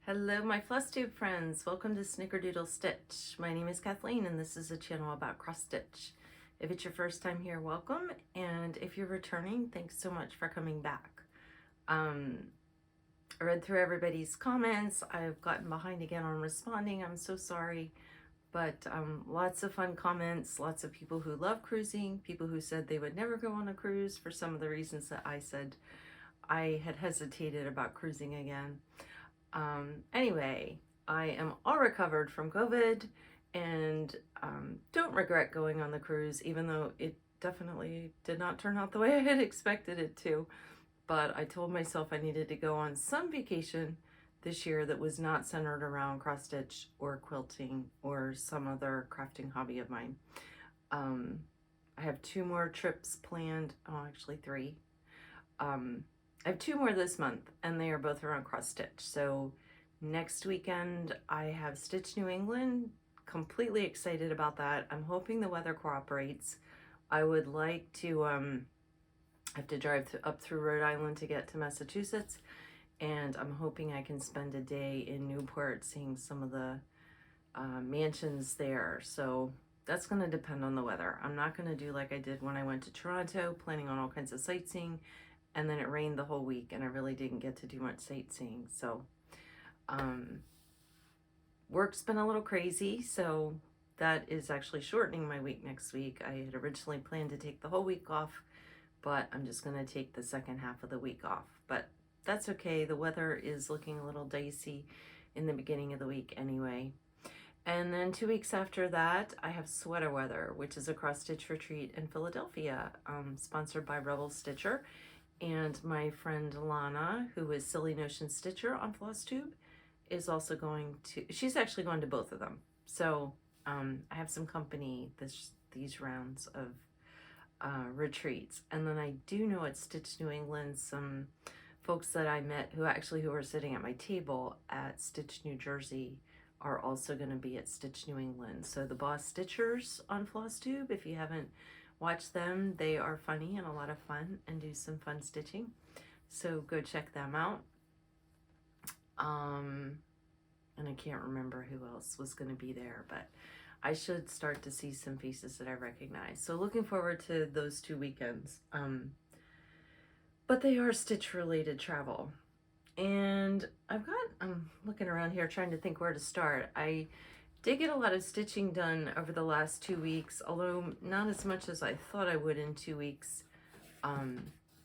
Hello my Flosstube friends, welcome to Snickerdoodle Stitch. My name is Kathleen and this is a channel about cross stitch. If it's your first time here, welcome, and if you're returning, thanks so much for coming back. I read through everybody's comments. I've gotten behind again on responding, I'm so sorry, but lots of fun comments, lots of people who love cruising, people who said they would never go on a cruise for some of the reasons that I said I had hesitated about cruising again. Anyway, I am all recovered from COVID and don't regret going on the cruise, even though it definitely did not turn out the way I had expected it to. But I told myself I needed to go on some vacation this year that was not centered around cross stitch or quilting or some other crafting hobby of mine. I have 2 more trips planned, oh actually 3. I have 2 more this month and they are both around cross stitch. So next weekend I have Stitch New England, completely excited about that. I'm hoping the weather cooperates. I would like to have to drive up through Rhode Island to get to Massachusetts, and I'm hoping I can spend a day in Newport seeing some of the mansions there. So that's going to depend on the weather. I'm not going to do like I did when I went to Toronto, planning on all kinds of sightseeing, and then it rained the whole week and I really didn't get to do much sightseeing. So work's been a little crazy, so that is actually shortening my week next week. I had originally planned to take the whole week off, but I'm just going to take the second half of the week off. But that's okay. The weather is looking a little dicey in the beginning of the week anyway. And then 2 weeks after that, I have Sweater Weather, which is a cross stitch retreat in Philadelphia, sponsored by Rebel Stitcher. And my friend Lana, who is Silly Notion Stitcher on Flosstube, is also going to, she's actually going to both of them. So I have some company these rounds of retreats. And then I do know at Stitch New England, some folks that I met who were sitting at my table at Stitch New Jersey are also going to be at Stitch New England. So the Boss Stitchers on Flosstube, if you haven't watch them, they are funny and a lot of fun and do some fun stitching, so go check them out. And I can't remember who else was going to be there, but I should start to see some faces that I recognize, so looking forward to those 2 weekends. But they are stitch related travel, and I'm looking around here trying to think where to start. I did get a lot of stitching done over the last 2 weeks, although not as much as I thought I would in 2 weeks.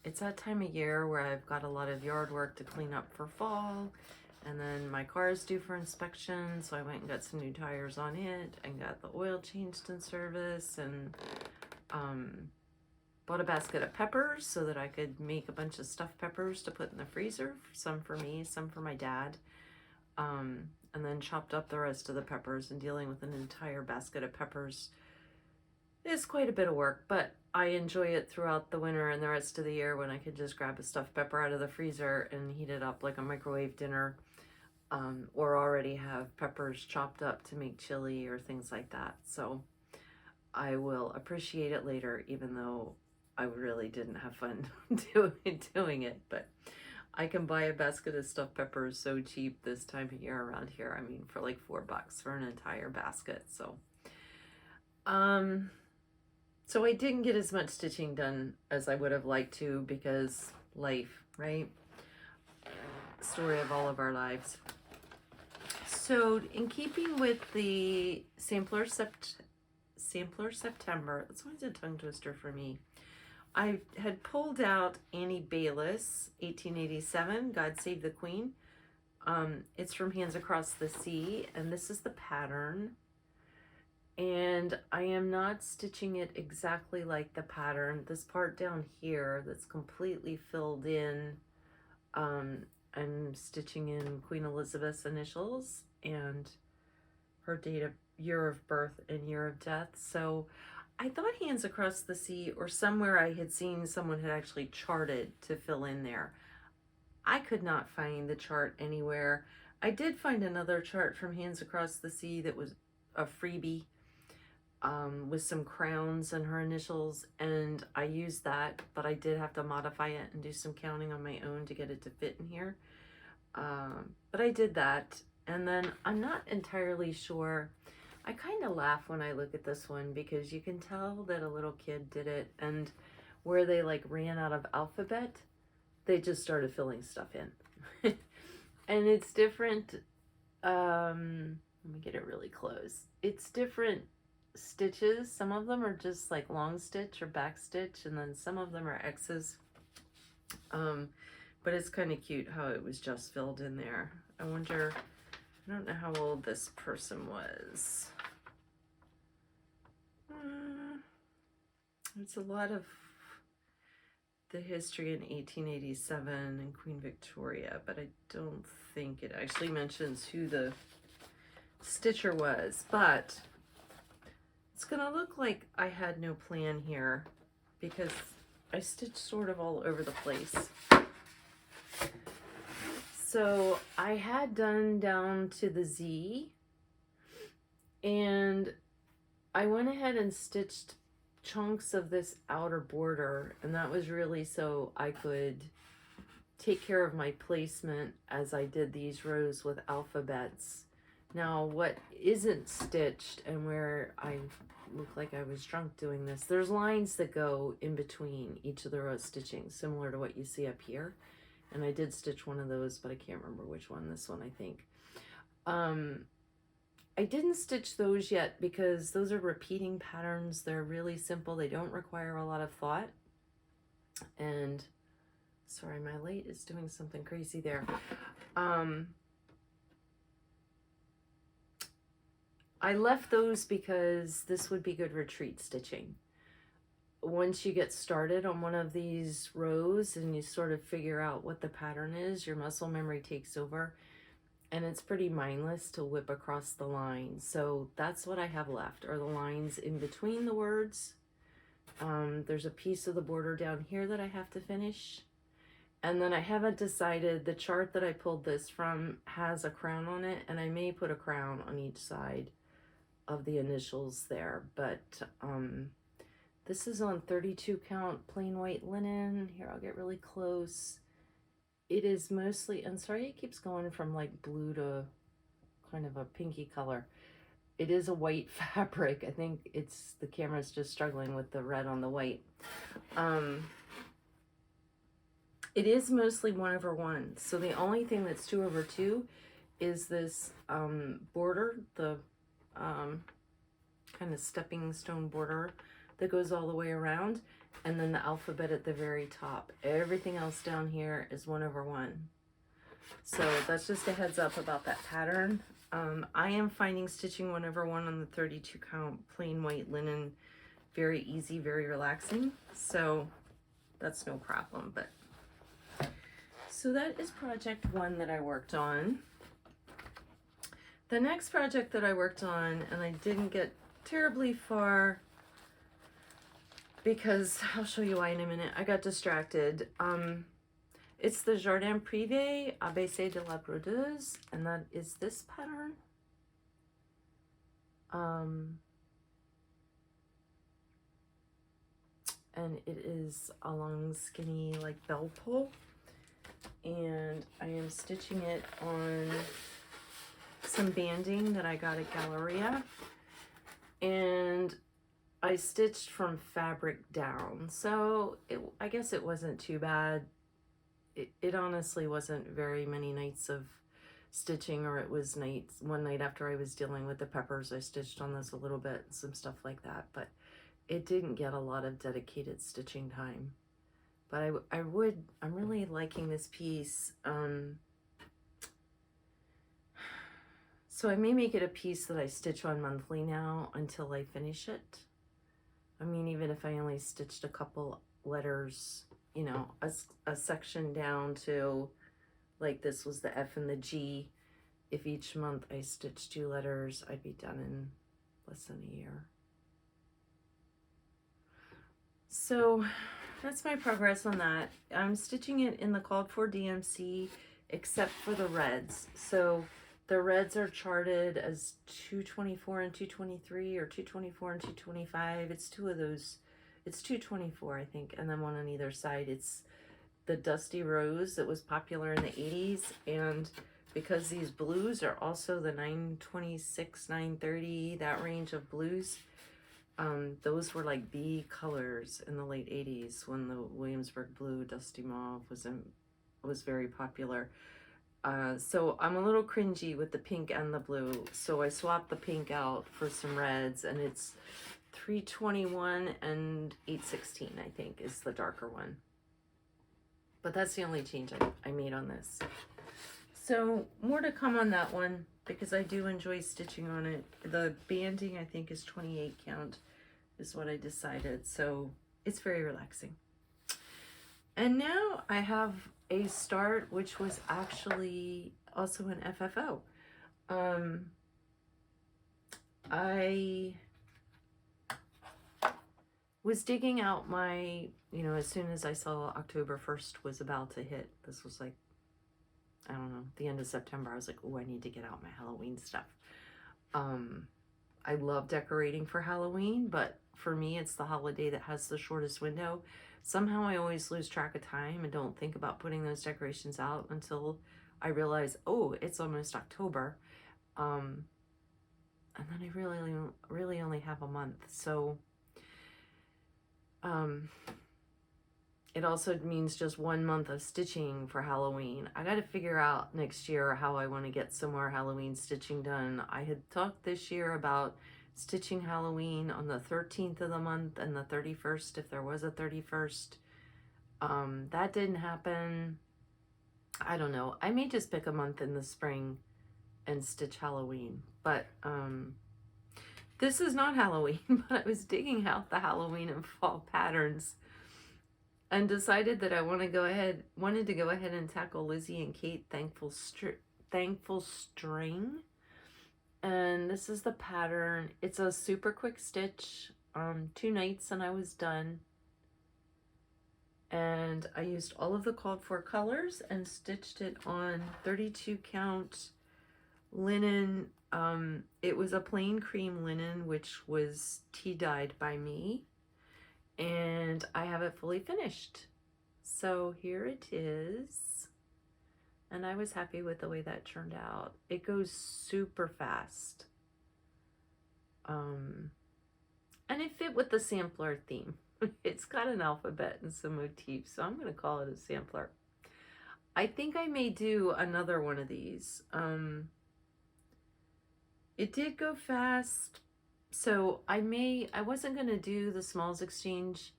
It's that time of year where I've got a lot of yard work to clean up for fall, and then my car is due for inspection, so I went and got some new tires on it and got the oil changed in service, and bought a basket of peppers so that I could make a bunch of stuffed peppers to put in the freezer, some for me, some for my dad. And then chopped up the rest of the peppers, and dealing with an entire basket of peppers is quite a bit of work, but I enjoy it throughout the winter and the rest of the year when I could just grab a stuffed pepper out of the freezer and heat it up like a microwave dinner, or already have peppers chopped up to make chili or things like that. So I will appreciate it later, even though I really didn't have fun doing it, but I can buy a basket of stuffed peppers so cheap this time of year around here. I mean, for like $4 for an entire basket. So, so I didn't get as much stitching done as I would have liked to, because life, right? Story of all of our lives. So in keeping with the Sampler September, that's always a tongue twister for me. I had pulled out Annie Bayliss, 1887, God Save the Queen. It's from Hands Across the Sea, and this is the pattern. And I am not stitching it exactly like the pattern. This part down here that's completely filled in, I'm stitching in Queen Elizabeth's initials and her date of year of birth and year of death. So I thought Hands Across the Sea, or somewhere I had seen someone had actually charted to fill in there. I could not find the chart anywhere. I did find another chart from Hands Across the Sea that was a freebie, with some crowns and her initials, and I used that, but I did have to modify it and do some counting on my own to get it to fit in here. But I did that, and then I'm not entirely sure. I kind of laugh when I look at this one because you can tell that a little kid did it, and where they like ran out of alphabet, they just started filling stuff in. And it's different. Let me get it really close. It's different stitches. Some of them are just like long stitch or back stitch, and then some of them are X's. But it's kind of cute how it was just filled in there. I wonder, I don't know how old this person was. It's a lot of the history in 1887 and Queen Victoria, but I don't think it actually mentions who the stitcher was. But it's gonna look like I had no plan here because I stitched sort of all over the place. So I had done down to the Z, and I went ahead and stitched chunks of this outer border, and that was really so I could take care of my placement as I did these rows with alphabets. Now what isn't stitched, and where I look like I was drunk doing this, there's lines that go in between each of the row stitching, similar to what you see up here. And I did stitch one of those, but I can't remember which one. This one, I think. I didn't stitch those yet because those are repeating patterns. They're really simple. They don't require a lot of thought. And sorry, my light is doing something crazy there. I left those because this would be good retreat stitching. Once you get started on one of these rows and you sort of figure out what the pattern is, your muscle memory takes over, and it's pretty mindless to whip across the line. So that's what I have left, are the lines in between the words. There's a piece of the border down here that I have to finish. And then I haven't decided, the chart that I pulled this from has a crown on it, and I may put a crown on each side of the initials there, but this is on 32 count plain white linen. Here, I'll get really close. It is mostly, and sorry, it keeps going from like blue to kind of a pinky color. It is a white fabric. I think it's, the camera's just struggling with the red on the white. It is mostly 1/1. So the only thing that's 2/2 is this border, the kind of stepping stone border that goes all the way around, and then the alphabet at the very top. Everything else down here is 1/1. So that's just a heads up about that pattern. I am finding stitching 1/1 on the 32 count plain white linen very easy, very relaxing. So that's no problem. But so that is project 1 that I worked on. The next project that I worked on, and I didn't get terribly far because I'll show you why in a minute. I got distracted. It's the Jardin Prive, ABC de la Brodeuse, and that is this pattern. And it is a long skinny like bell pull, and I am stitching it on some banding that I got at Galleria, and I stitched from fabric down, so I guess it wasn't too bad. It honestly wasn't very many nights of stitching, or it was one night after I was dealing with the peppers, I stitched on this a little bit, some stuff like that, but it didn't get a lot of dedicated stitching time. But I'm really liking this piece. So I may make it a piece that I stitch on monthly now until I finish it. I mean, even if I only stitched a couple letters, you know, a section down to, like this was the F and the G. If each month I stitched 2 letters, I'd be done in less than a year. So that's my progress on that. I'm stitching it in the called for DMC, except for the reds. So the reds are charted as 224 and 223, or 224 and 225. It's 2 of those. It's 224, I think, and then one on either side. It's the Dusty Rose that was popular in the 80s, and because these blues are also the 926, 930, that range of blues, those were like the colors in the late 80s when the Williamsburg blue, Dusty Mauve was very popular. So I'm a little cringy with the pink and the blue, so I swapped the pink out for some reds, and it's 321 and 816, I think, is the darker one. But that's the only change I made on this. So more to come on that one, because I do enjoy stitching on it. The banding, I think, is 28 count is what I decided, so it's very relaxing. And now I have a start, which was actually also an FFO. I was digging out my, you know, as soon as I saw October 1st was about to hit, this was like, I don't know, the end of September, I was like, oh, I need to get out my Halloween stuff. I love decorating for Halloween, but for me, it's the holiday that has the shortest window. Somehow I always lose track of time and don't think about putting those decorations out until I realize, oh, it's almost October. And then I really only have a month. So it also means just 1 month of stitching for Halloween. I got to figure out next year how I want to get some more Halloween stitching done. I had talked this year about stitching Halloween on the 13th of the month and the 31st, if there was a 31st. That didn't happen. I don't know. I may just pick a month in the spring and stitch Halloween. But this is not Halloween, but I was digging out the Halloween and fall patterns and decided that I wanted to go ahead and tackle Lizzie and Kate Thankful String. And this is the pattern. It's a super quick stitch, 2 nights and I was done. And I used all of the called for colors and stitched it on 32 count linen. It was a plain cream linen, which was tea dyed by me. And I have it fully finished. So here it is. And I was happy with the way that turned out. It goes super fast. And it fit with the sampler theme. It's got an alphabet and some motifs, so I'm going to call it a sampler. I think I may do another one of these. It did go fast. So I wasn't going to do the smalls exchange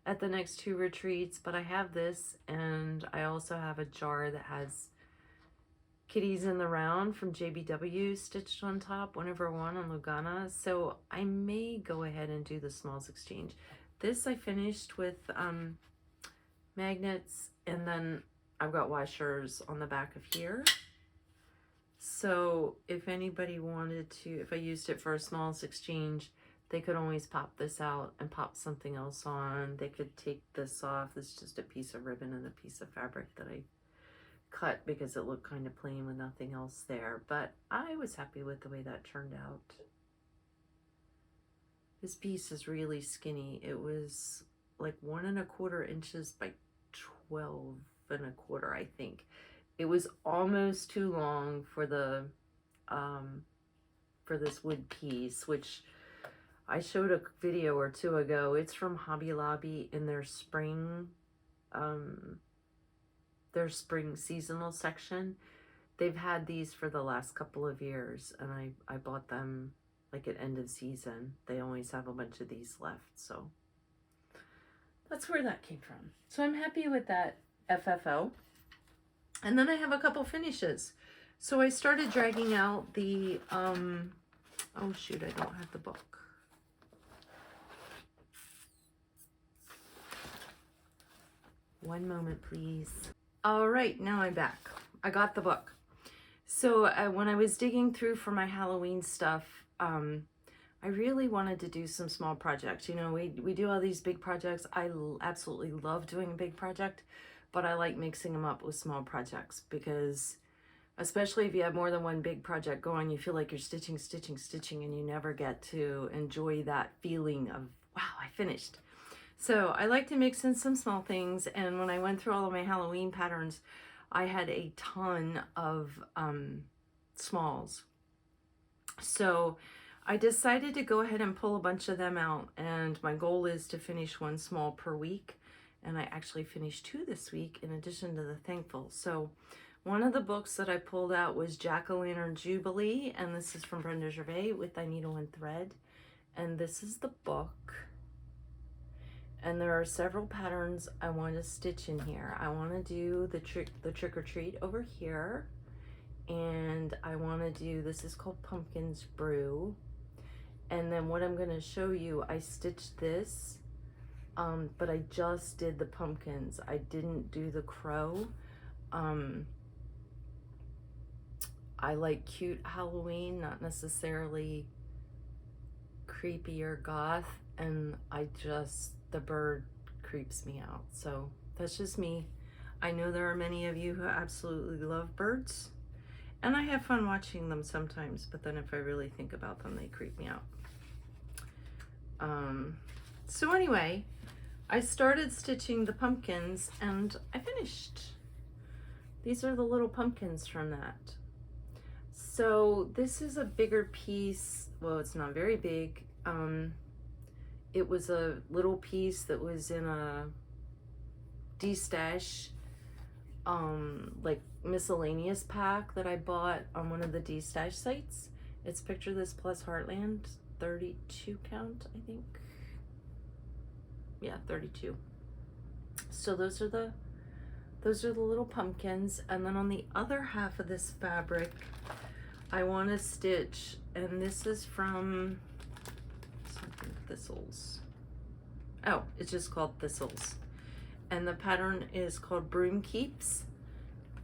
at the next 2 retreats, but I have this, and I also have a jar that has kitties in the round from JBW stitched on top, 1/1 on Lugana. So I may go ahead and do the smalls exchange. This I finished with magnets, and then I've got washers on the back of here. So if anybody wanted to, if I used it for a smalls exchange, they could always pop this out and pop something else on. They could take this off. This is just a piece of ribbon and a piece of fabric that I cut because it looked kind of plain with nothing else there. But I was happy with the way that turned out. This piece is really skinny. It was like 1 1/4 inches by 12 1/4, I think. It was almost too long for the for this wood piece, which I showed a video or 2 ago. It's from Hobby Lobby in their spring seasonal section. They've had these for the last couple of years, and I bought them like at end of season. They always have a bunch of these left, so that's where that came from. So I'm happy with that FFO. And then I have a couple finishes. So I started dragging out the, oh shoot, I don't have the book. One moment, please. All right, now I'm back. I got the book. So when I was digging through for my Halloween stuff, I really wanted to do some small projects. You know, we do all these big projects. I absolutely love doing a big project, but I like mixing them up with small projects because, especially if you have more than one big project going, you feel like you're stitching, and you never get to enjoy that feeling of, wow, I finished. So I like to mix in some small things, and when I went through all of my Halloween patterns, I had a ton of smalls. So I decided to go ahead and pull a bunch of them out, and my goal is to finish one small per week, and I actually finished 2 this week in addition to the Thankful. So one of the books that I pulled out was Jack-O-Lantern Jubilee, and this is from Brenda Gervais with I Needle and Thread, and this is the book. And there are several patterns I want to stitch in here. I want to do the trick or treat over here, and I want to do, this is called Pumpkins Brew. And then what I'm going to show you, I stitched this, but I just did the pumpkins. I didn't do the crow. I like cute Halloween, not necessarily creepy or goth, and the bird creeps me out. So that's just me. I know there are many of you who absolutely love birds, and I have fun watching them sometimes, but then if I really think about them, they creep me out. So anyway, I started stitching the pumpkins and I finished. These are the little pumpkins from that. So this is a bigger piece. Well, it's not very big. It was a little piece that was in a D-stash, like miscellaneous pack that I bought on one of the D-stash sites. It's Picture This plus Heartland, 32 count, I think. Yeah, 32. So those are the little pumpkins. And then on the other half of this fabric, I want to stitch, and this is from something Thistles. Oh, it's just called Thistles. And the pattern is called Broom Keeps.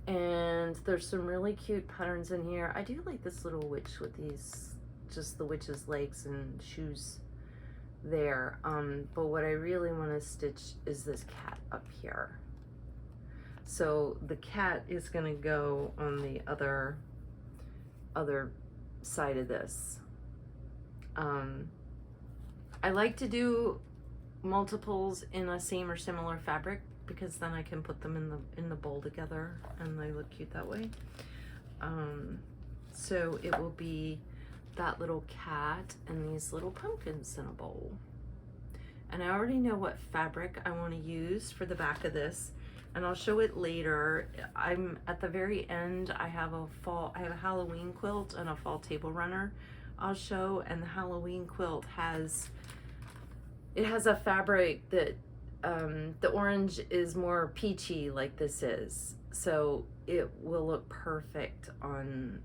And there's some really cute patterns in here. I do like this little witch with these, just the witch's legs and shoes there. But what I really want to stitch is this cat up here. So the cat is going to go on the other side of this. I like to do multiples in a same or similar fabric because then I can put them in the bowl together and they look cute that way. So it will be that little cat and these little pumpkins in a bowl. And I already know what fabric I want to use for the back of this, and I'll show it later. I'm at the very end. I have a Halloween quilt and a fall table runner I'll show, and the Halloween quilt has a fabric that the orange is more peachy like this is, so it will look perfect on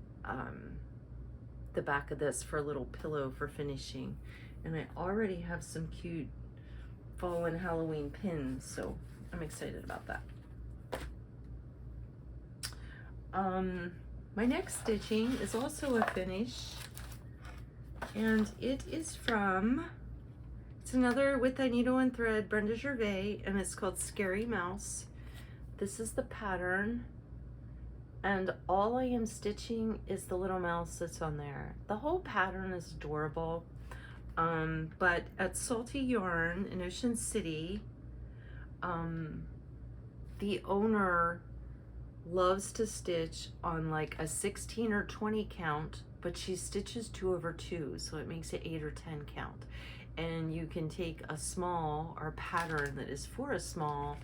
the back of this for a little pillow for finishing. And I already have some cute fall and Halloween pins, so I'm excited about that. My next stitching is also a finish, and it is from, it's another With a Needle and Thread, Brenda Gervais, and it's called Scary Mouse. This is the pattern, and all I am stitching is the little mouse that's on there. The whole pattern is adorable, but at Salty Yarn in Ocean City, the owner loves to stitch on like a 16 or 20 count, but she stitches 2/2, so it makes it 8 or 10 count. And you can take a small or pattern that is for a small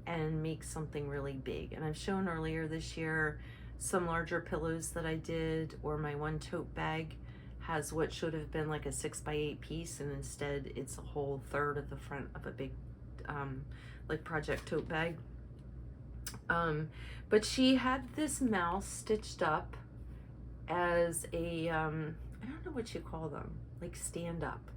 and make something really big. And I've shown earlier this year some larger pillows that I did, or my one tote bag has what should have been like a 6x8 piece, and instead it's a whole third of the front of a big like project tote bag. But she had this mouse stitched up as a I don't know what you call them, like stand up.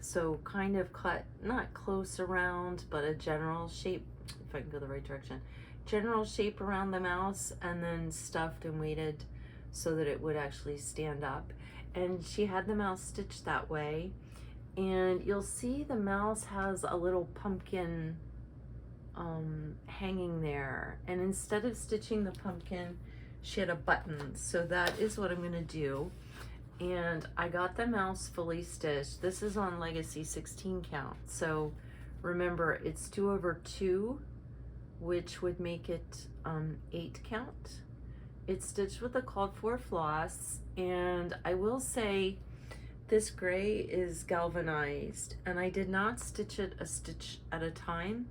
So kind of cut, not close around, but a general shape, if I can go the right direction, general shape around the mouse, and then stuffed and weighted so that it would actually stand up. And she had the mouse stitched that way, and you'll see the mouse has a little pumpkin hanging there, and instead of stitching the pumpkin, she had a button. So that is what I'm going to do. And I got the mouse fully stitched. This is on Legacy 16 count, so Remember, it's 2/2, which would make it 8 count. It's stitched with a called for floss, and I will say this gray is galvanized, and I did not stitch it a stitch at a time.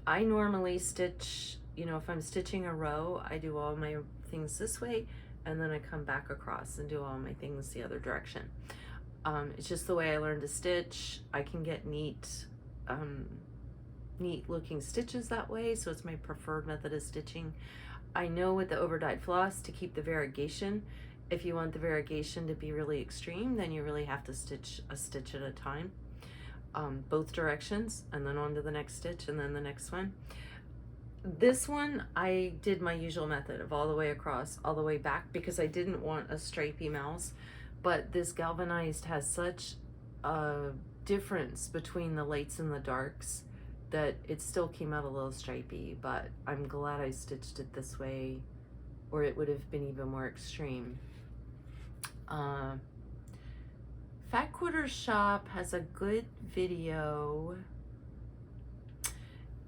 I normally stitch, you know, if I'm stitching a row, I do all my things this way, and then I come back across and do all my things the other direction. It's just the way I learned to stitch. I can get neat looking stitches that way, so it's my preferred method of stitching. I know with the overdyed floss to keep the variegation. If you want the variegation to be really extreme, then you really have to stitch a stitch at a time, both directions, and then on to the next stitch, and then the next one. This one, I did my usual method of all the way across, all the way back, because I didn't want a stripy mouse, but this galvanized has such a difference between the lights and the darks that it still came out a little stripy, but I'm glad I stitched it this way, or it would have been even more extreme. Fat Quarters Shop has a good video.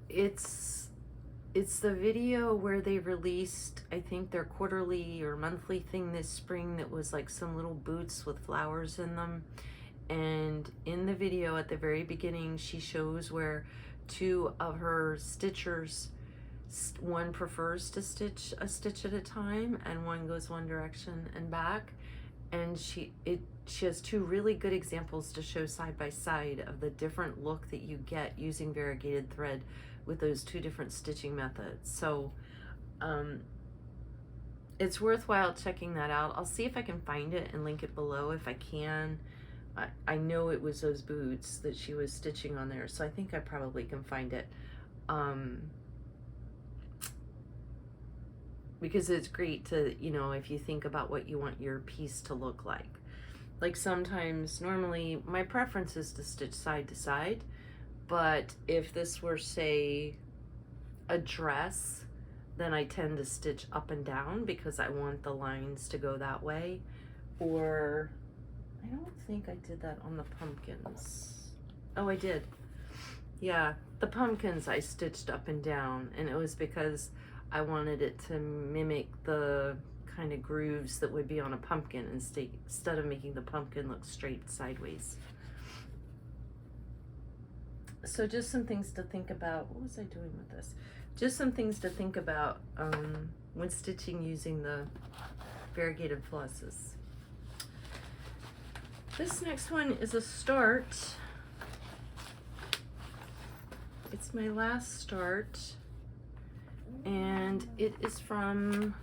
It's the video where they released, I think, their quarterly or monthly thing this spring that was like some little boots with flowers in them. And in the video at the very beginning, she shows where 2 of her stitchers, one prefers to stitch a stitch at a time and one goes one direction and back. And she has 2 really good examples to show side by side of the different look that you get using variegated thread with those 2 different stitching methods. So it's worthwhile checking that out. I'll see if I can find it and link it below if I can. I know it was those boots that she was stitching on there, so I think I probably can find it. Because it's great to, you know, if you think about what you want your piece to look like. Like sometimes, normally, my preference is to stitch side to side, but if this were, say, a dress, then I tend to stitch up and down because I want the lines to go that way. Or, I don't think I did that on the pumpkins. Oh, I did. Yeah, the pumpkins I stitched up and down, and it was because I wanted it to mimic the kind of grooves that would be on a pumpkin instead of making the pumpkin look straight sideways. So just some things to think about. What was I doing with this? Just some things to think about when stitching using the variegated flosses. This next one is a start. It's my last start, and it is from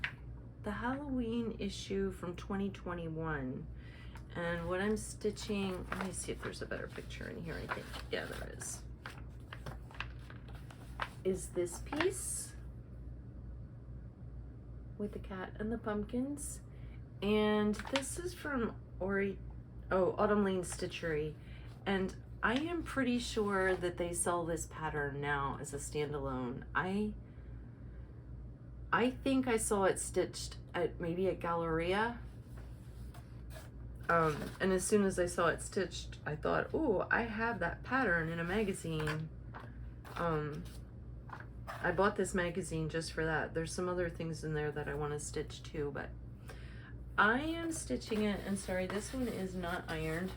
the Halloween issue from 2021. And what I'm stitching, let me see if there's a better picture in here, I think. Yeah, there is this piece with the cat and the pumpkins. And this is from Autumn Lane Stitchery. And I am pretty sure that they sell this pattern now as a standalone. I think I saw it stitched at maybe at Galleria. And as soon as I saw it stitched, I thought, oh, I have that pattern in a magazine. I bought this magazine just for that. There's some other things in there that I want to stitch too, but I am stitching it, and sorry, this one is not ironed.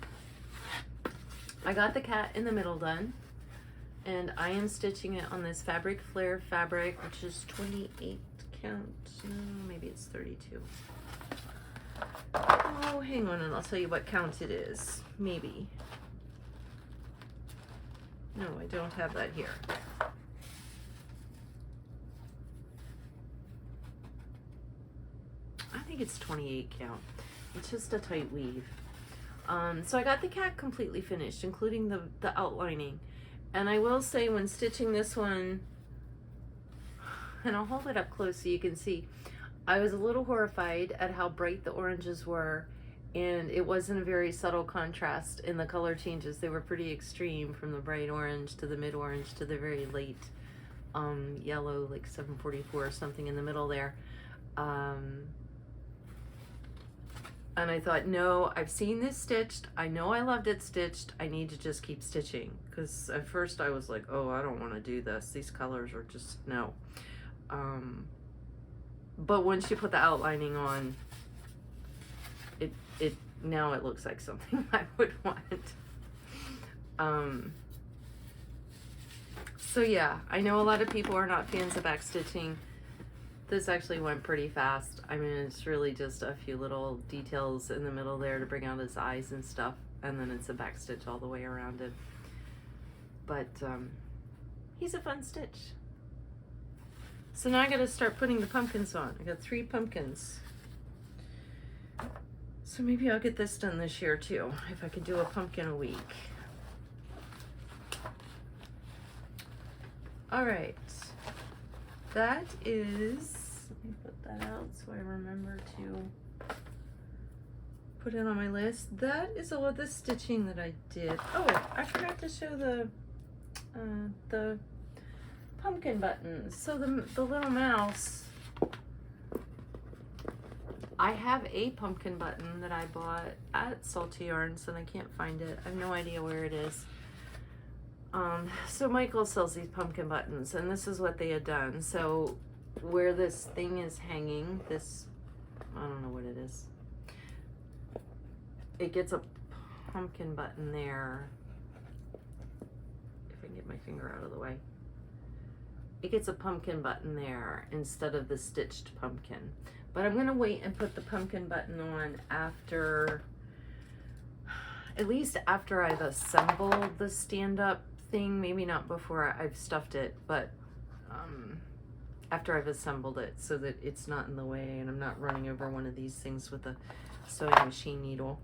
I got the cat in the middle done, and I am stitching it on this Fabric Flare fabric, which is 28 count, maybe it's 32. Oh, hang on, and I'll tell you what count it is, maybe. No, I don't have that here. I think it's 28 count. It's just a tight weave. So I got the cat completely finished, including the outlining. And I will say, when stitching this one, and I'll hold it up close so you can see, I was a little horrified at how bright the oranges were, and it wasn't a very subtle contrast in the color changes. They were pretty extreme, from the bright orange to the mid orange to the very late yellow, like 744 or something in the middle there. And I thought, no, I've seen this stitched. I know I loved it stitched. I need to just keep stitching. Because at first I was like, oh, I don't want to do this. These colors are just, no. But once you put the outlining on, now it looks like something I would want. So yeah, I know a lot of people are not fans of back stitching. This actually went pretty fast. I mean, it's really just a few little details in the middle there to bring out his eyes and stuff, and then it's a back stitch all the way around it. But he's a fun stitch. So now I gotta start putting the pumpkins on. I got 3 pumpkins. So maybe I'll get this done this year too, if I could do a pumpkin a week. All right. That is, let me put that out so I remember to put it on my list. That is all of the stitching that I did. Oh, I forgot to show the pumpkin buttons. So the little mouse, I have a pumpkin button that I bought at Salty Yarns and I can't find it. I have no idea where it is. So Michael sells these pumpkin buttons, and this is what they had done. So where this thing is hanging, this, I don't know what it is. It gets a pumpkin button there. If I can get my finger out of the way. It gets a pumpkin button there instead of the stitched pumpkin. But I'm gonna wait and put the pumpkin button on after, at least after I've assembled the stand-up thing. Maybe not before I've stuffed it, but after I've assembled it so that it's not in the way and I'm not running over one of these things with a sewing machine needle.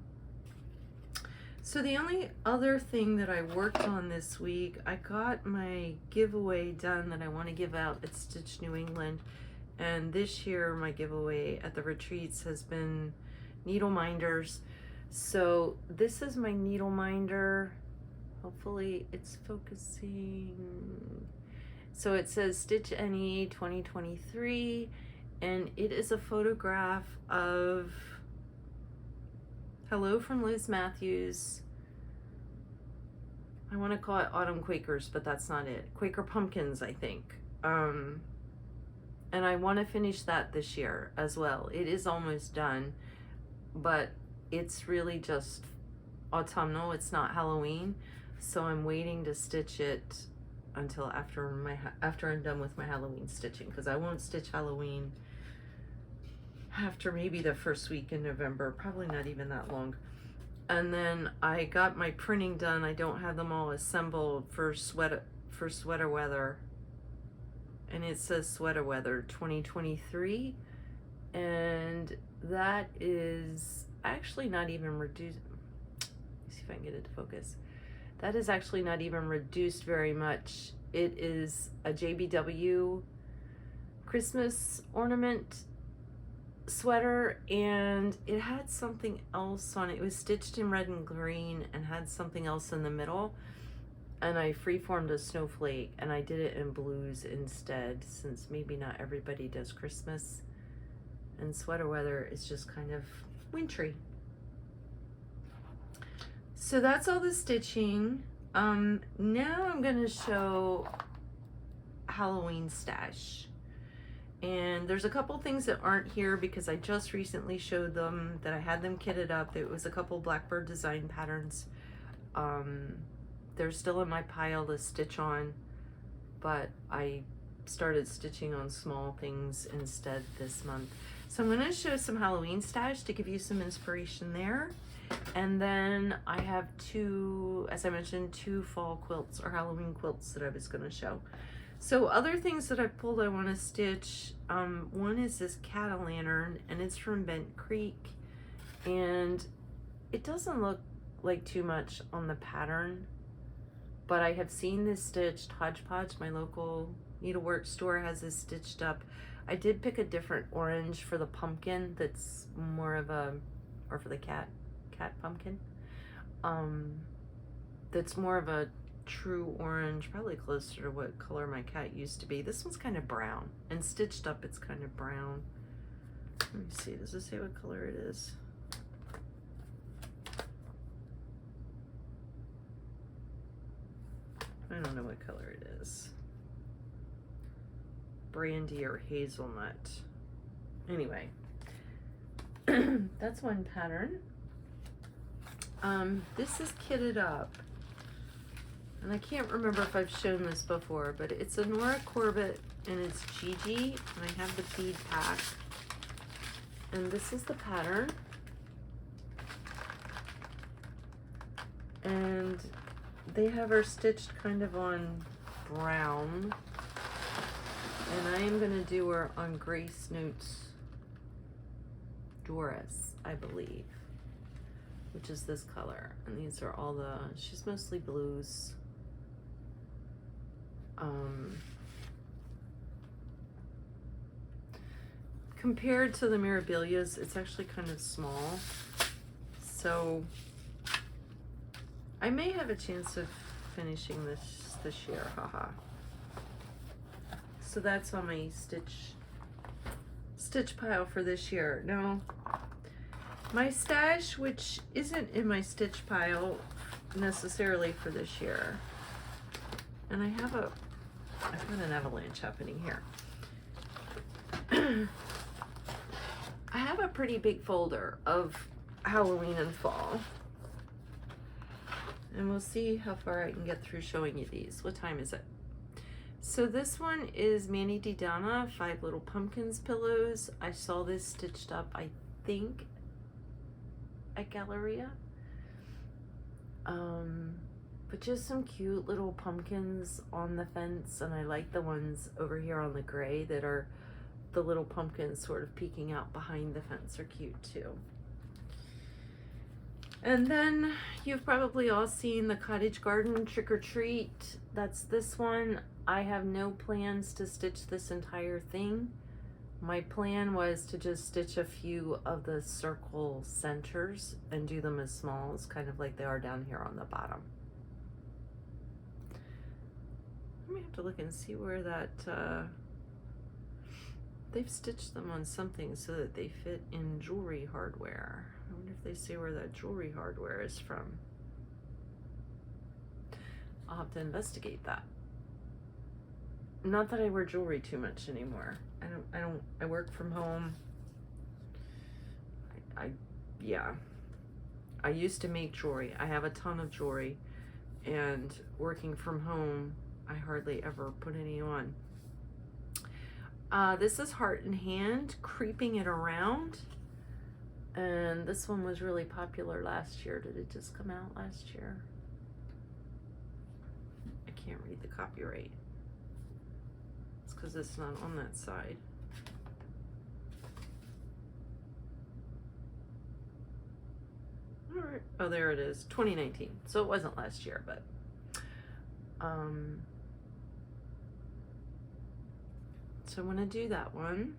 So the only other thing that I worked on this week, I got my giveaway done that I want to give out at Stitch New England. And this year my giveaway at the retreats has been Needleminders. So this is my Needleminder. Hopefully it's focusing. So it says Stitch NE 2023, and it is a photograph of Hello from Liz Matthews. I want to call it Autumn Quakers, but that's not it. Quaker Pumpkins, I think. And I want to finish that this year as well. It is almost done, but it's really just autumnal. It's not Halloween. So I'm waiting to stitch it until after I'm done with my Halloween stitching, because I won't stitch Halloween after maybe the first week in November, probably not even that long. And then I got my printing done. I don't have them all assembled for sweater weather, and it says sweater weather 2023, and that is actually not even reduced. Let's see if I can get it to focus. That is actually not even reduced very much. It is a JBW Christmas ornament sweater, and it had something else on it. It was stitched in red and green and had something else in the middle, and I freeformed a snowflake and I did it in blues instead, since maybe not everybody does Christmas and sweater weather is just kind of wintry. So that's all the stitching. Now I'm gonna show Halloween stash. And there's a couple things that aren't here because I just recently showed them, that I had them kitted up. It was a couple Blackbird design patterns. They're still in my pile to stitch on, but I started stitching on small things instead this month. So I'm gonna show some Halloween stash to give you some inspiration there. And then I have two, as I mentioned, 2 fall quilts or Halloween quilts that I was gonna show. So other things that I pulled I want to stitch, one is this cat-o'-lantern, and it's from Bent Creek, and it doesn't look like too much on the pattern, but I have seen this stitched. Hodgepodge, my local needlework store, has this stitched up. I did pick a different orange for the pumpkin that's more of a, or for the cat pumpkin, that's more of a true orange, probably closer to what color my cat used to be. This one's kind of brown, and stitched up it's kind of brown. Let me see, does it say what color it is? don't know what color it is. Brandy or hazelnut. Anyway, that's one pattern. This is kitted up. And I can't remember if I've shown this before, but it's a Nora Corbett and it's Gigi, and I have the bead pack. And this is the pattern. And they have her stitched kind of on brown. And I am going to do her on Grace Notes Doris, I believe, which is this color. And these are all the, she's mostly blues. Compared to the Mirabilias, it's actually kind of small. So I may have a chance of finishing this year, haha. So that's on my stitch pile for this year. Now, my stash, which isn't in my stitch pile necessarily for this year, and I've got an avalanche happening here. I have a pretty big folder of Halloween and fall. And we'll see how far I can get through showing you these. What time is it? So this one is Manny Di Donna, 5 Little Pumpkins pillows. I saw this stitched up, I think, at Galleria. But just some cute little pumpkins on the fence, and I like the ones over here on the gray that are the little pumpkins sort of peeking out behind the fence are cute too. And then you've probably all seen the Cottage Garden Trick or Treat. That's this one. I have no plans to stitch this entire thing. My plan was to just stitch a few of the circle centers and do them as smalls, kind of like they are down here on the bottom. I may have to look and see where that, they've stitched them on something so that they fit in jewelry hardware. I wonder if they say where that jewelry hardware is from. I'll have to investigate that. Not that I wear jewelry too much anymore. I work from home. Yeah. I used to make jewelry. I have a ton of jewelry, and working from home, I hardly ever put any on. This is Heart in Hand, Creeping It Around. And this one was really popular last year. Did it just come out last year? I can't read the copyright. It's because it's not on that side. All right. Oh, there it is, 2019. So it wasn't last year, but so I'm gonna do that one.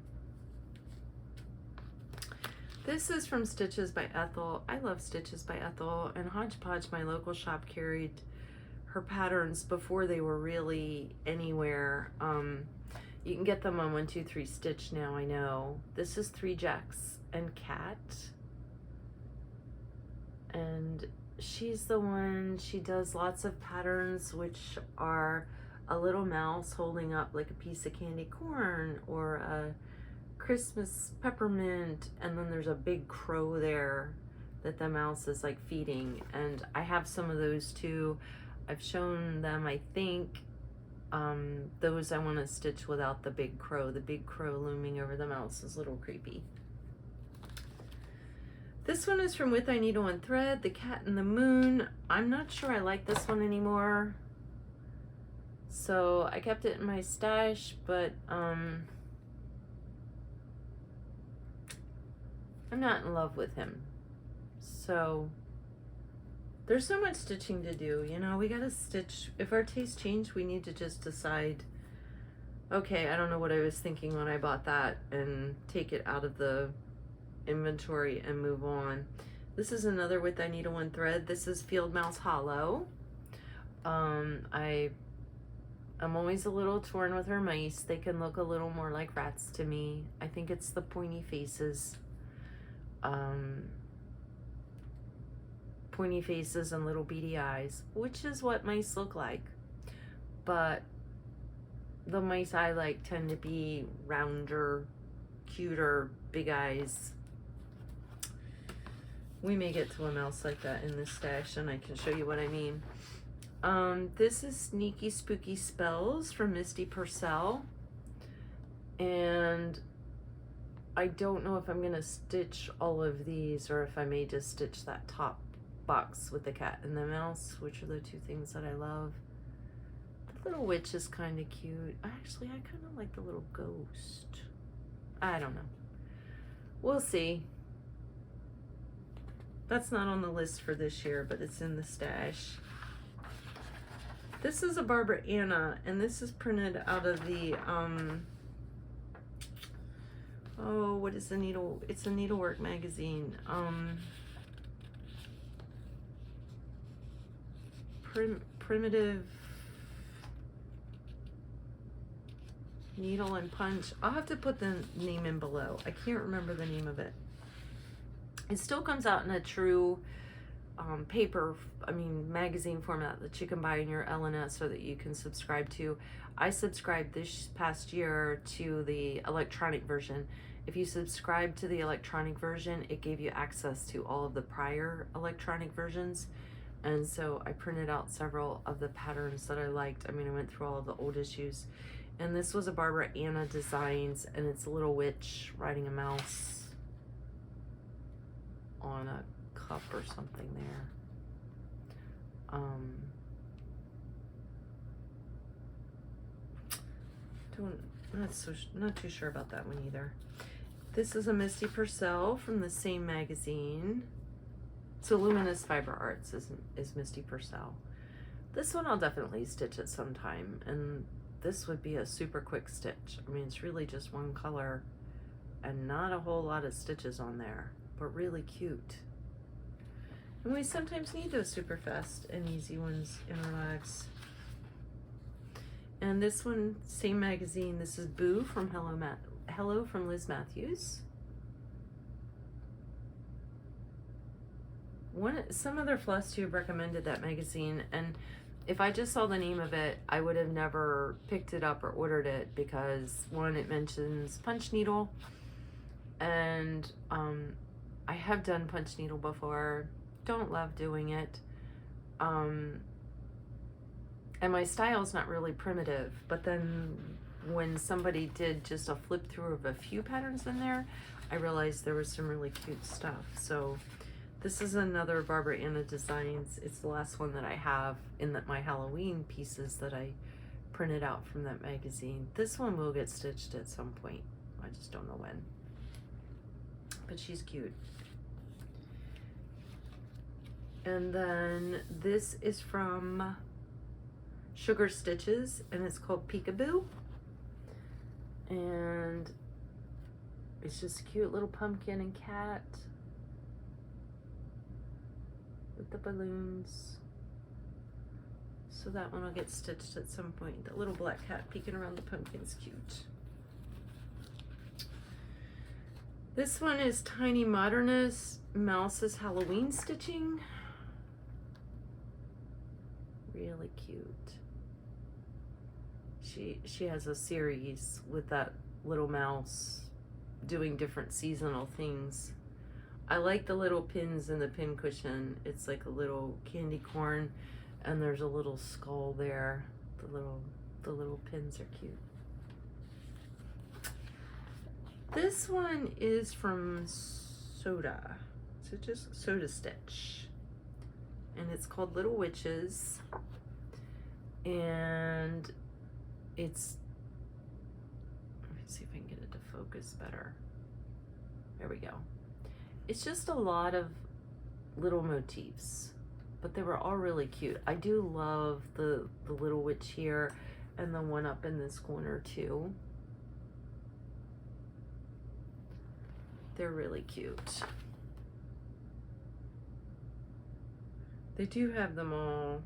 This is from Stitches by Ethel. I love Stitches by Ethel, and Hodgepodge, my local shop, carried her patterns before they were really anywhere. You can get them on 123 Stitch now, I know. This is 3 Jacks and Cat. And she's the one, she does lots of patterns which are a little mouse holding up like a piece of candy corn or a Christmas peppermint, and then there's a big crow there that the mouse is like feeding. And I have some of those too. I've shown them, I think. Those I want to stitch without the big crow. The big crow looming over the mouse is a little creepy. This one is from With I Needle and Thread, The Cat and the Moon. I'm not sure I like this one anymore, so I kept it in my stash, but I'm not in love with him. So there's so much stitching to do, you know. We gotta stitch. If our tastes change, we need to just decide, okay, I don't know what I was thinking when I bought that, and take it out of the inventory and move on. This is another With I Needle and Thread. This is Field Mouse Hollow. I'm always a little torn with her mice. They can look a little more like rats to me. I think it's the pointy faces. Pointy faces and little beady eyes, which is what mice look like. but the mice I like tend to be rounder, cuter, big eyes. We may get to a mouse like that in this stash, and I can show you what I mean. This is Sneaky Spooky Spells from Misty Purcell, and I don't know if I'm gonna stitch all of these or if I may just stitch that top box with the cat and the mouse, which are the two things that I love. The little witch is kind of cute. Actually, I kind of like the little ghost. I don't know. We'll see. That's not on the list for this year, but it's in the stash. This is a Barbara Anna, and this is printed out of the, oh, what is the needle? It's a needlework magazine. Primitive Needle and Punch. I'll have to put the name in below. I can't remember the name of it. It still comes out in a true paper, magazine format that you can buy in your LNS or that you can subscribe to. I subscribed this past year to the electronic version. If you subscribe to the electronic version, it gave you access to all of the prior electronic versions. And so I printed out several of the patterns that I liked. I went through all of the old issues. And this was a Barbara Anna Designs, and it's a little witch riding a mouse on a cup or something there. Not too sure about that one either. This is a Misty Purcell from the same magazine. So Luminous Fiber Arts is Misty Purcell. This one I'll definitely stitch at some time, and this would be a super quick stitch. It's really just one color and not a whole lot of stitches on there, but really cute. And we sometimes need those super fast and easy ones in our lives. And this one, same magazine, this is Boo from Hello from Liz Matthews. Some other Flosstube recommended that magazine, and if I just saw the name of it, I would have never picked it up or ordered it because, one, it mentions punch needle, and I have done punch needle before. Don't love doing it. And my style's not really primitive, but then when somebody did just a flip through of a few patterns in there, I realized there was some really cute stuff. So this is another Barbara Anna Designs. It's the last one that I have in my Halloween pieces that I printed out from that magazine. This one will get stitched at some point. I just don't know when. But she's cute. And then this is from Sugar Stitches, and it's called Peekaboo. And it's just a cute little pumpkin and cat with the balloons. So that one will get stitched at some point. The little black cat peeking around the pumpkin's cute. This one is Tiny Modernist Mouse's Halloween Stitching. Really cute. She has a series with that little mouse doing different seasonal things. I like the little pins in the pin cushion. It's like a little candy corn, and there's a little skull there. The little pins are cute. This one is from Soda. So just Soda Stitch. And it's called Little Witches. And it's, let me see if I can get it to focus better. There we go. It's just a lot of little motifs, but they were all really cute. I do love the little witch here and the one up in this corner too. They're really cute. They do have them all,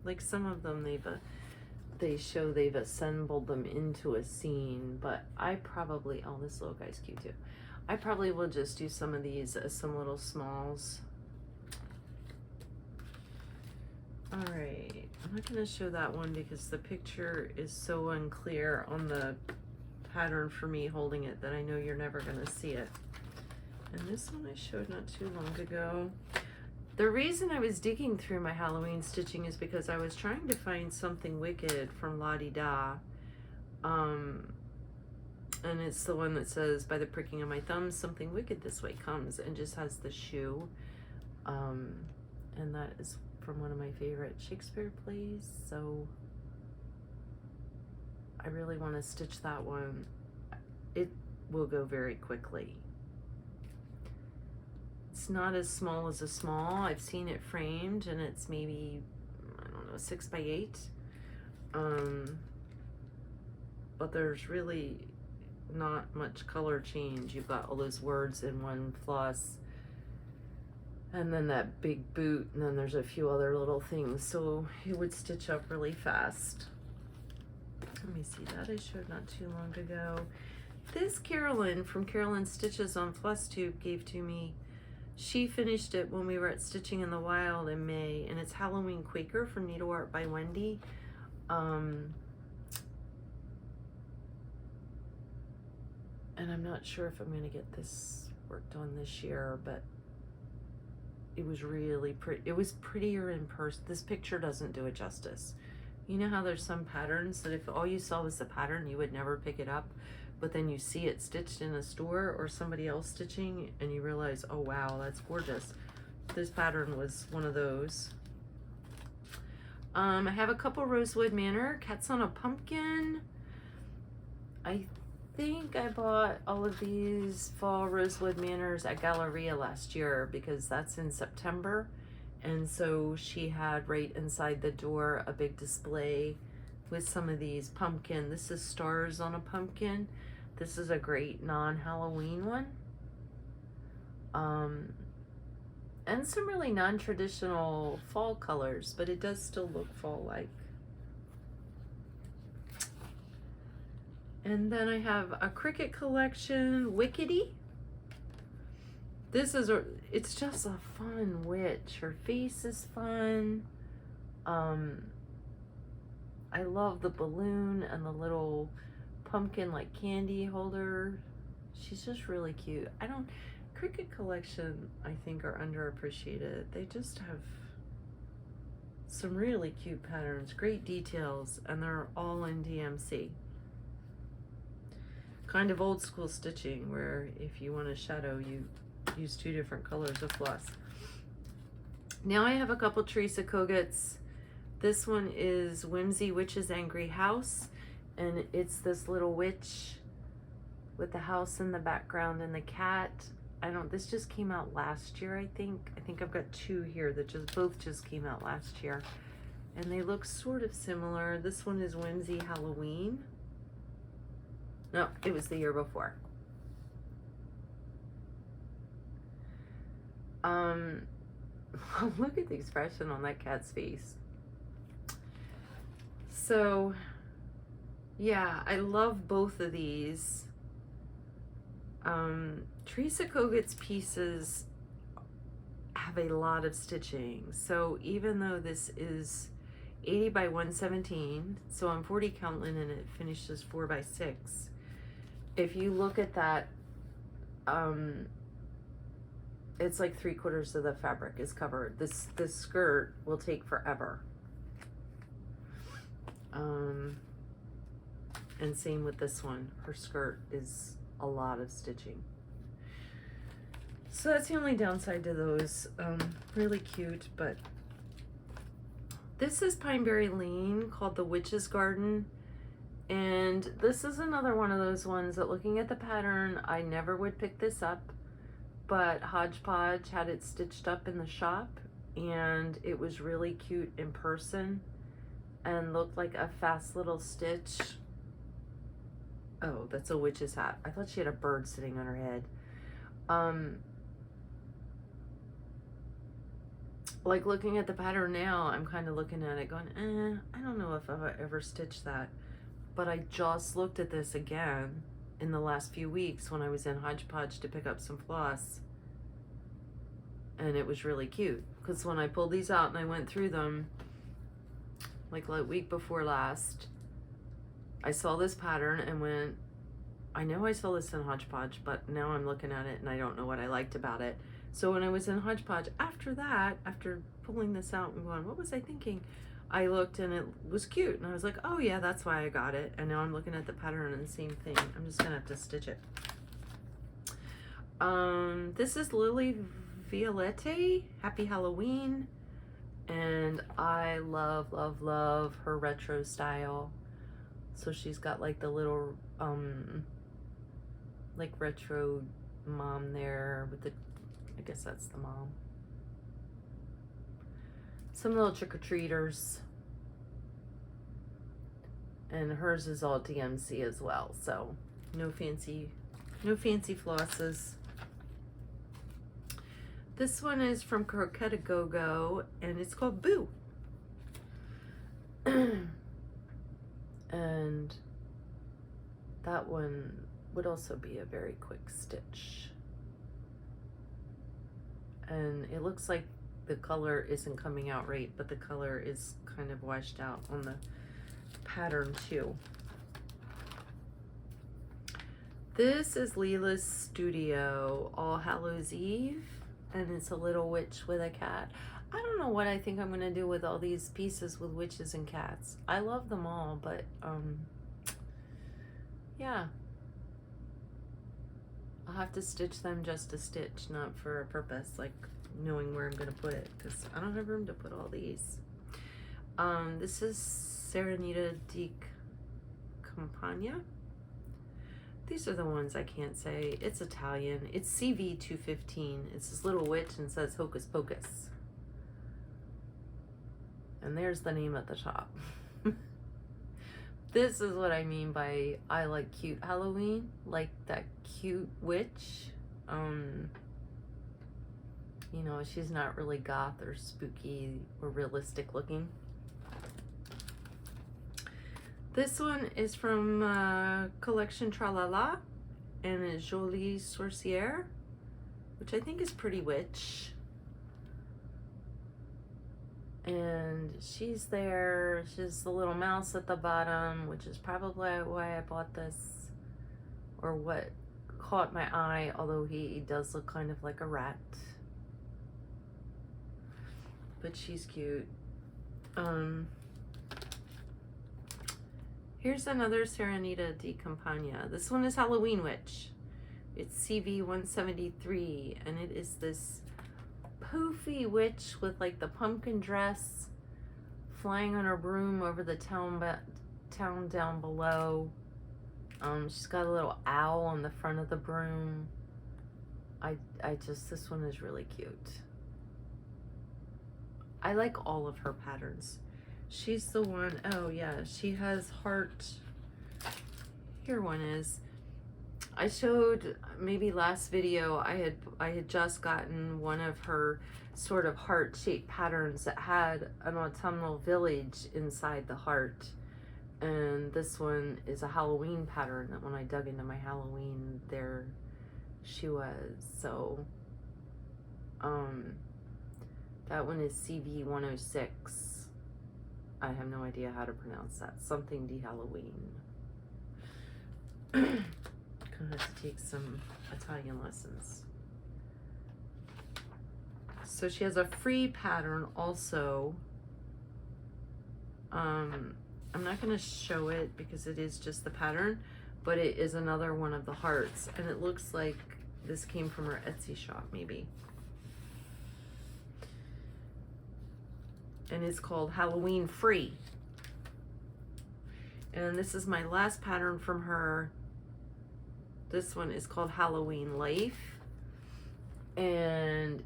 like some of them they show they've assembled them into a scene, but I probably, oh, this little guy's cute too. I probably will just do some of these as some little smalls. Alright, I'm not going to show that one because the picture is so unclear on the pattern for me holding it that I know you're never going to see it. And this one I showed not too long ago. The reason I was digging through my Halloween stitching is because I was trying to find something wicked from La Di Da. And it's the one that says, by the pricking of my thumbs, something wicked this way comes, and just has the shoe. And that is from one of my favorite Shakespeare plays, so I really want to stitch that one. It will go very quickly. It's not as small as a small. I've seen it framed and it's maybe, I don't know, 6 by 8. But there's really not much color change. You've got all those words in one floss, and then that big boot, and then there's a few other little things, so it would stitch up really fast. Let me see, that I showed not too long ago. This Carolyn from Carolyn Stitches on Flosstube gave to me. She finished it when we were at Stitching in the Wild in May, and it's Halloween Quaker from Needle Art by Wendy. And I'm not sure if I'm going to get this worked on this year, but it was really pretty. It was prettier in person. This picture doesn't do it justice. You know how there's some patterns that if all you saw was the pattern, you would never pick it up, but then you see it stitched in a store or somebody else stitching and you realize, oh wow, that's gorgeous. This pattern was one of those. I have a couple Rosewood Manor, Cats on a Pumpkin. I think I bought all of these fall Rosewood Manors at Galleria last year because that's in September. And so she had right inside the door a big display with some of these pumpkin. This is Stars on a Pumpkin. This is a great non-Halloween one. And some really non-traditional fall colors, but it does still look fall-like. And then I have a Cricket collection, Wickety. This is it's just a fun witch. Her face is fun. I love the balloon and the little pumpkin like candy holder. She's just really cute. Cricket collection I think are underappreciated. They just have some really cute patterns, great details, and they're all in DMC. Kind of old school stitching where if you want a shadow, you use 2 different colors of floss. Now I have a couple Teresa Kogut's. This one is Whimsy Witch's Angry House, and it's this little witch with the house in the background and the cat. This just came out last year, I think. I think I've got 2 here that both just came out last year. And they look sort of similar. This one is Whimsy Halloween. No, it was the year before. Look at the expression on that cat's face. So, yeah, I love both of these. Teresa Kogut's pieces have a lot of stitching. So even though this is 80 by 117, so I'm 40 count linen and it finishes 4 by 6. If you look at that, it's like 3/4 of the fabric is covered. This skirt will take forever. And same with this one. Her skirt is a lot of stitching. So that's the only downside to those. Really cute, but this is Pineberry Lean called the Witch's Garden. And this is another one of those ones that looking at the pattern, I never would pick this up, but Hodgepodge had it stitched up in the shop and it was really cute in person and looked like a fast little stitch. Oh, that's a witch's hat. I thought she had a bird sitting on her head. Like looking at the pattern now, I'm kind of looking at it going, I don't know if I've ever stitched that. But I just looked at this again in the last few weeks when I was in Hodgepodge to pick up some floss. And it was really cute because when I pulled these out and I went through them, like week before last, I saw this pattern and went, I know I saw this in Hodgepodge, but now I'm looking at it and I don't know what I liked about it. So when I was in Hodgepodge, after that, after pulling this out and going, what was I thinking? I looked and it was cute. And I was like, oh yeah, that's why I got it. And now I'm looking at the pattern and the same thing. I'm just gonna have to stitch it. This is Lily Violette, Happy Halloween. And I love, love, love her retro style. So she's got like the little, like retro mom there with the, I guess that's the mom. Some little trick-or-treaters. And hers is all DMC as well, so no fancy flosses. This one is from Croquette A Go Go, and it's called Boo. And that one would also be a very quick stitch. And it looks like the color isn't coming out right, but the color is kind of washed out on the pattern too. This is Leela's Studio All Hallows Eve, and it's a little witch with a cat. I don't know what I think I'm gonna do with all these pieces with witches and cats. I love them all, but yeah. I'll have to stitch them just to stitch, not for a purpose, like knowing where I'm gonna put it, because I don't have room to put all these. This is Serenita di Campagna. These are the ones I can't say. It's Italian. It's CV 215. It's this little witch and says Hocus Pocus. And there's the name at the top. This is what I mean by I like cute Halloween, like that cute witch. You know, she's not really goth or spooky or realistic looking. This one is from Collection Tralala, and it's Jolie Sorcière, which I think is Pretty Witch. And she's there. She's the little mouse at the bottom, which is probably why I bought this, or what caught my eye, although he does look kind of like a rat. But she's cute. Here's another Serenita di Campagna. This one is Halloween Witch. It's CV 173, and it is this poofy witch with like the pumpkin dress, flying on her broom over the town down below. She's got a little owl on the front of the broom. This one is really cute. I like all of her patterns. She's the one, oh yeah, she has heart. Here one is. I showed maybe last video, I had just gotten one of her sort of heart-shaped patterns that had an autumnal village inside the heart. And this one is a Halloween pattern that when I dug into my Halloween, there she was. So, that one is CV 106. I have no idea how to pronounce that. Something de Halloween. Gonna have to take some Italian lessons. So she has a free pattern also. I'm not gonna show it because it is just the pattern, but it is another one of the hearts, and it looks like this came from her Etsy shop maybe. And it's called Halloween Free. And this is my last pattern from her. This one is called Halloween Life. And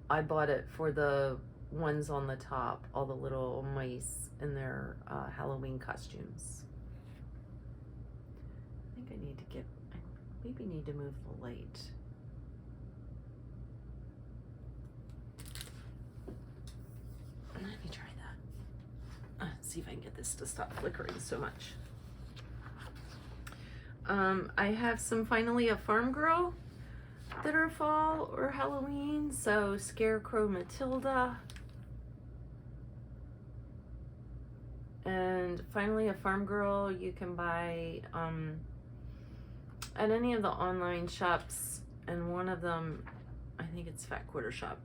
I bought it for the ones on the top, all the little mice in their Halloween costumes. I think I maybe need to move the light. Let me try that. See if I can get this to stop flickering so much. I have some Finally a Farm Girl that are fall or Halloween. So Scarecrow Matilda. And finally, a farm girl you can buy at any of the online shops, and one of them, I think it's Fat Quarter Shop,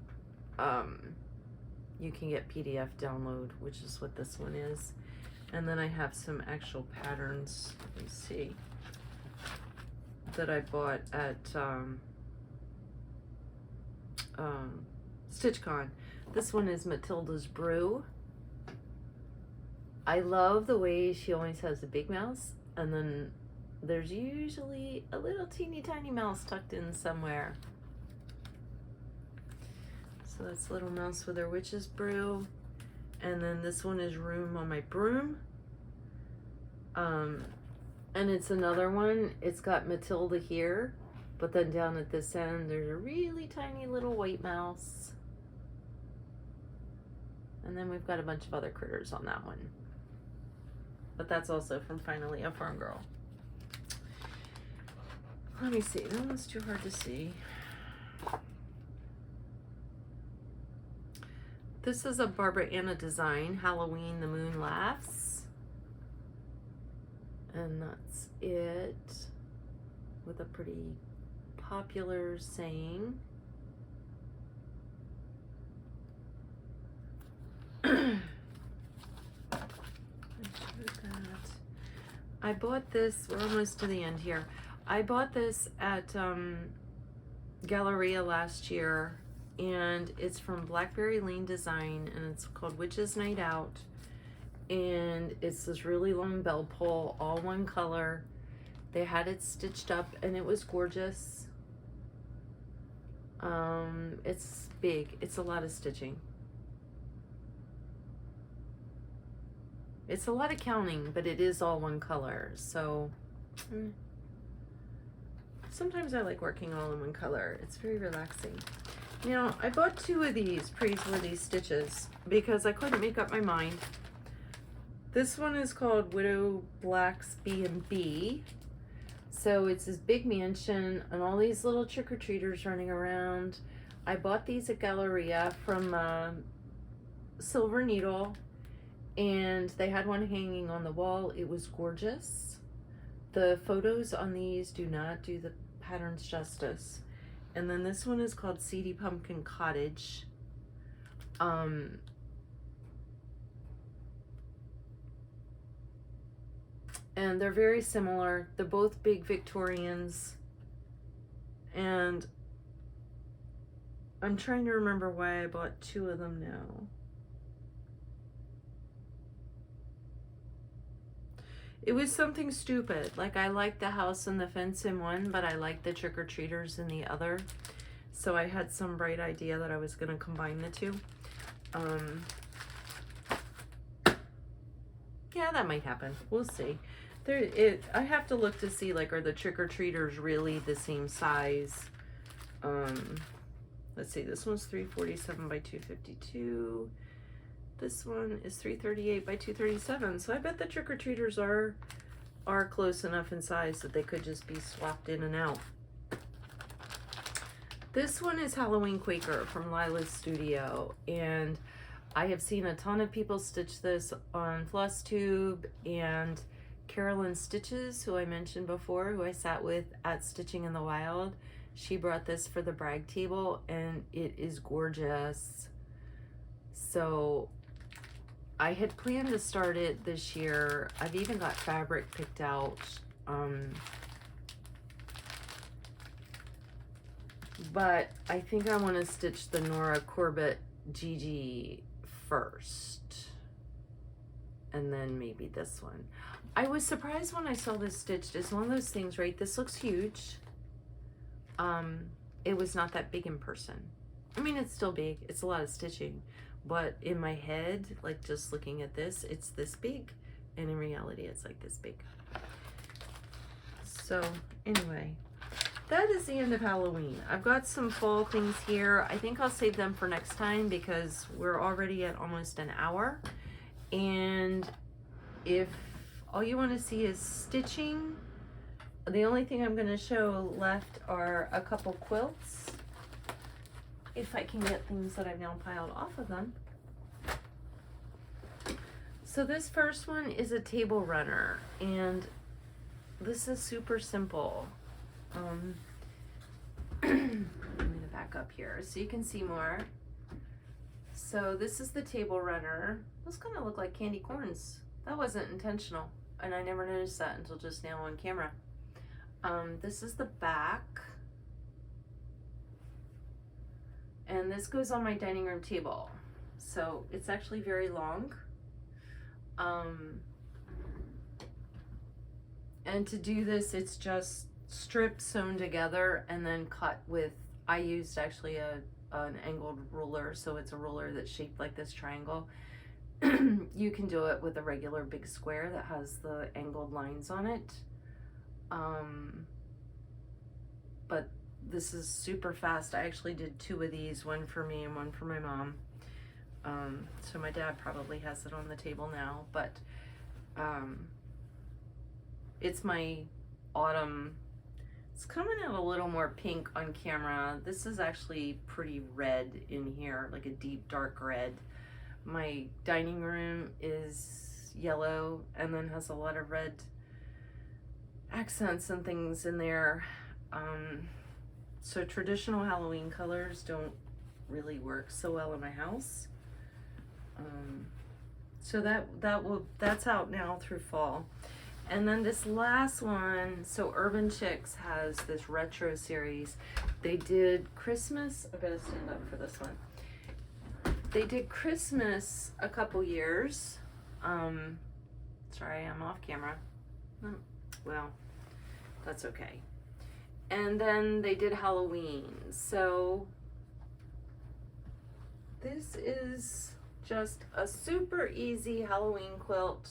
you can get PDF download, which is what this one is. And then I have some actual patterns, let me see, that I bought at StitchCon. This one is Matilda's Brew. I love the way she always has a big mouse, and then there's usually a little teeny tiny mouse tucked in somewhere. So that's Little Mouse with her Witch's Brew. And then this one is Room on My Broom. And it's another one. It's got Matilda here, but then down at this end, there's a really tiny little white mouse. And then we've got a bunch of other critters on that one. But that's also from Finally a Farm Girl. Let me see. That one's too hard to see. This is a Barbara Anna design, Halloween, The Moon Laughs. And that's it, with a pretty popular saying. I bought this, we're almost to the end here. I bought this at Galleria last year, and it's from Blackberry Lane Design, and it's called Witch's Night Out. And it's this really long bell pull, all one color. They had it stitched up, and it was gorgeous. It's big. It's a lot of stitching. It's a lot of counting, but it is all one color. So sometimes I like working all in one color. It's very relaxing. Now, I bought 2 of these Praiseworthy Stitches because I couldn't make up my mind. This one is called Widow Black's B&B. So it's this big mansion and all these little trick-or-treaters running around. I bought these at Galleria from Silver Needle, and they had one hanging on the wall. It was gorgeous. The photos on these do not do the patterns justice. And then this one is called Seedy Pumpkin Cottage. And they're very similar. They're both big Victorians. And I'm trying to remember why I bought 2 of them now. It was something stupid. Like, I liked the house and the fence in one, but I liked the trick-or-treaters in the other. So I had some bright idea that I was going to combine the 2. Yeah, that might happen. We'll see. I have to look to see, like, are the trick-or-treaters really the same size? Let's see, this one's 347 by 252. This one is 338 by 237. So I bet the trick-or-treaters are close enough in size that they could just be swapped in and out. This one is Halloween Quaker from Lila's Studio, and I have seen a ton of people stitch this on Flosstube, and Carolyn Stitches, who I mentioned before, who I sat with at Stitching in the Wild, she brought this for the brag table, and it is gorgeous. So I had planned to start it this year. I've even got fabric picked out. But I think I want to stitch the Nora Corbett Gigi first, and then maybe this one. I was surprised when I saw this stitched. It's one of those things, right? This looks huge. It was not that big in person. I mean, it's still big. It's a lot of stitching. But in my head, like just looking at this, it's this big. And in reality, it's like this big. So anyway, that is the end of Halloween. I've got some fall things here. I think I'll save them for next time because we're already at almost an hour. And if all you want to see is stitching, the only thing I'm going to show left are a couple quilts, if I can get things that I've now piled off of them. So this first one is a table runner, and this is super simple. I'm gonna back up here so you can see more. So this is the table runner. Those kind of look like candy corns. That wasn't intentional, and I never noticed that until just now on camera. This is the back, and this goes on my dining room table. So it's actually very long. And to do this, it's just stripped, sewn together, and then cut with, I used actually an angled ruler, so it's a ruler that's shaped like this triangle. You can do it with a regular big square that has the angled lines on it. But this is super fast. I actually did 2 of these, one for me and one for my mom. So my dad probably has it on the table now, but it's my autumn. It's coming out a little more pink on camera. This is actually pretty red in here, like a deep dark red. My dining room is yellow and then has a lot of red accents and things in there. So traditional Halloween colors don't really work so well in my house. So that's out now through fall. And then this last one, so Urban Chicks has this retro series. They did Christmas, I gotta stand up for this one. They did Christmas a couple years. Sorry, I'm off camera. Well, that's okay. And then they did Halloween. So this is just a super easy Halloween quilt.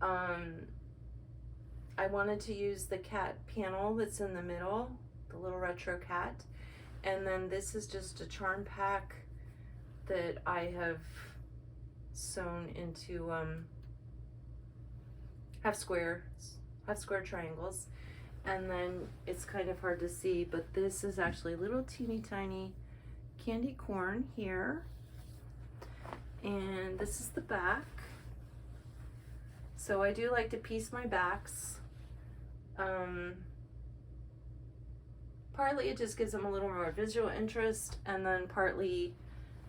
I wanted to use the cat panel that's in the middle, the little retro cat. And then this is just a charm pack that I have sewn into half square triangles. And then it's kind of hard to see, but this is actually little teeny tiny candy corn here. And this is the back. So I do like to piece my backs. Partly it just gives them a little more visual interest, and then partly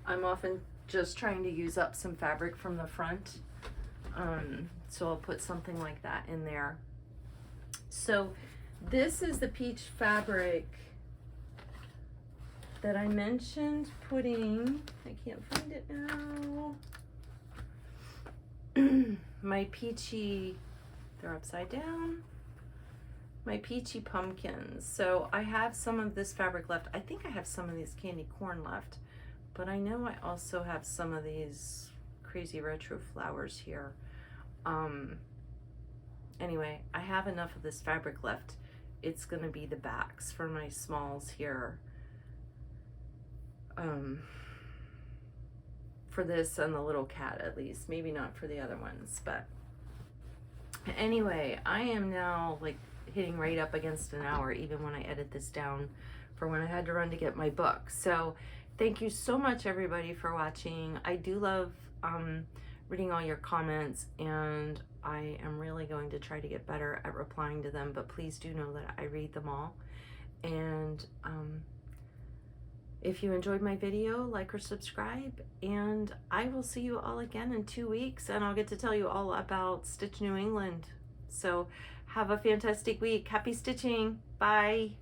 I'm often just trying to use up some fabric from the front. So I'll put something like that in there. So this is the peach fabric that I mentioned putting, I can't find it now. My peachy, they're upside down. My peachy pumpkins. So I have some of this fabric left. I think I have some of these candy corn left, but I know I also have some of these crazy retro flowers here. Anyway, I have enough of this fabric left. It's gonna be the backs for my smalls here. For this and the little cat at least, maybe not for the other ones, but anyway, I am now like hitting right up against an hour, even when I edit this down for when I had to run to get my book. So thank you so much everybody for watching. I do love reading all your comments, and I am really going to try to get better at replying to them, but please do know that I read them all. And if you enjoyed my video, like or subscribe, and I will see you all again in 2 weeks, and I'll get to tell you all about Stitch New England. So have a fantastic week. Happy stitching. Bye.